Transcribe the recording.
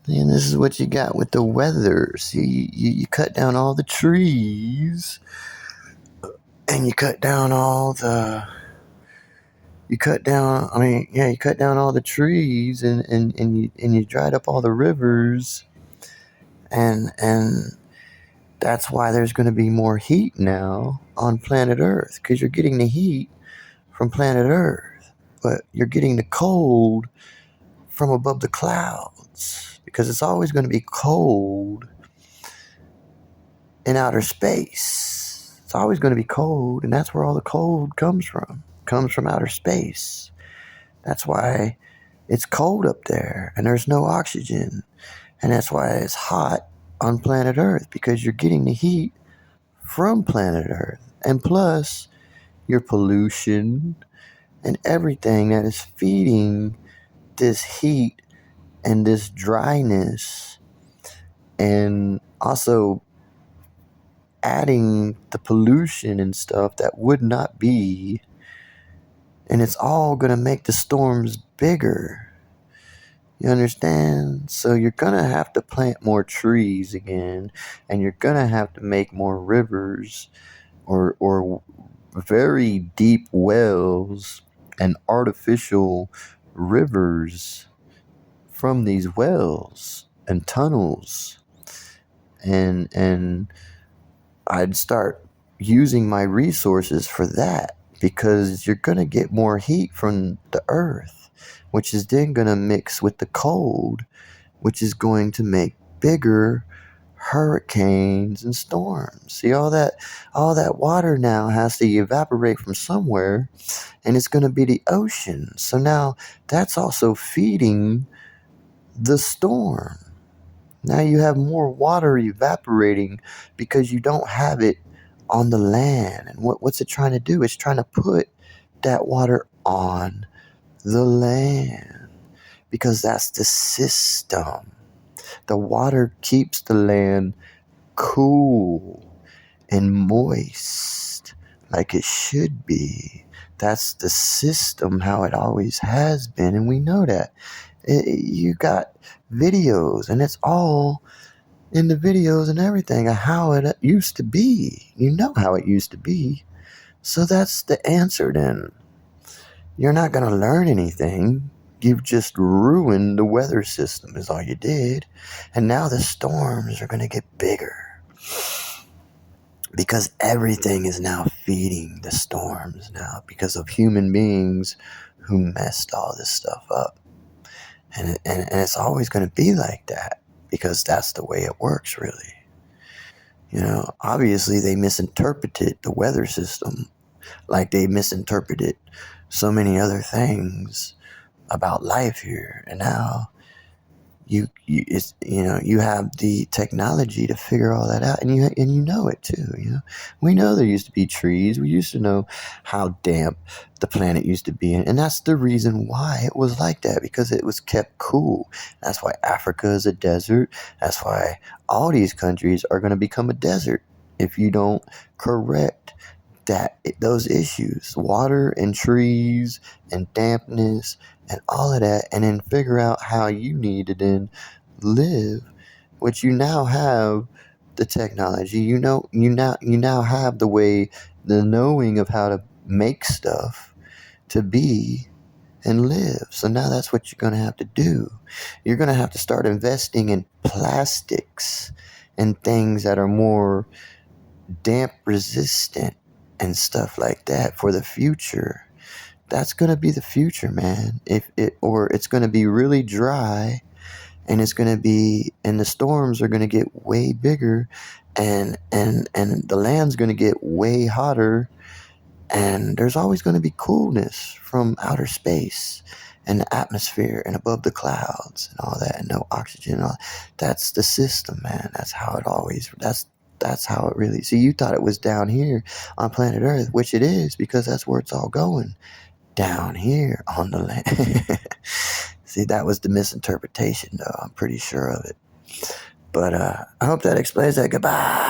And this is what you got with the weather. See, you cut down all the trees, and you cut down all the you cut down I mean yeah you cut down all the trees, and you dried up all the rivers, and that's why there's going to be more heat now on planet Earth, because you're getting the heat from planet Earth, but you're getting the cold from above the clouds, because it's always going to be cold in outer space. It's always going to be cold, and that's where all the cold comes from. It comes from outer space. That's why it's cold up there, and there's no oxygen, and that's why it's hot on planet Earth, because you're getting the heat from planet Earth, and plus your pollution and everything that is feeding this heat and this dryness, and also adding the pollution and stuff that would not be, and it's all going to make the storms bigger. You understand? So you're going to have to plant more trees again, and you're going to have to make more rivers, or very deep wells and artificial rivers from these wells and tunnels, and I'd start using my resources for that, because you're going to get more heat from the earth, which is then going to mix with the cold, which is going to make bigger hurricanes and storms. See, all that water now has to evaporate from somewhere, and it's going to be the ocean. So now that's also feeding the storm. Now you have more water evaporating because you don't have it on the land. And what's it trying to do? It's trying to put that water on the land, because that's the system. The water keeps the land cool and moist like it should be. That's the system, how it always has been, and we know that. You got videos, and it's all in the videos and everything of how it used to be. You know how it used to be. So that's the answer then. You're not going to learn anything. You've just ruined the weather system is all you did. And now the storms are going to get bigger, because everything is now feeding the storms now, because of human beings who messed all this stuff up. And it's always going to be like that, because that's the way it works, really. Obviously they misinterpreted the weather system like they misinterpreted so many other things about life here. And now you have the technology to figure all that out, and you know it too. We know there used to be trees. We used to know how damp the planet used to be, and that's the reason why it was like that, because it was kept cool. That's why Africa is a desert. That's why all these countries are going to become a desert if you don't correct those issues, water and trees and dampness and all of that, and then figure out how you need to then live, which you now have the technology. You now have the knowing of how to make stuff to be and live. So now that's what you're going to have to do. You're going to have to start investing in plastics and things that are more damp resistant and stuff like that for the future. That's going to be the future, man. Or it's going to be really dry, and the storms are going to get way bigger, and the land's going to get way hotter, and there's always going to be coolness from outer space and the atmosphere and above the clouds and all that, and no oxygen and all. That's the system, man. That's how it really. See, you thought it was down here on planet Earth, which it is, because that's where it's all going, down here on the land. See, that was the misinterpretation, though. I'm pretty sure of it. But I hope that explains that. Goodbye.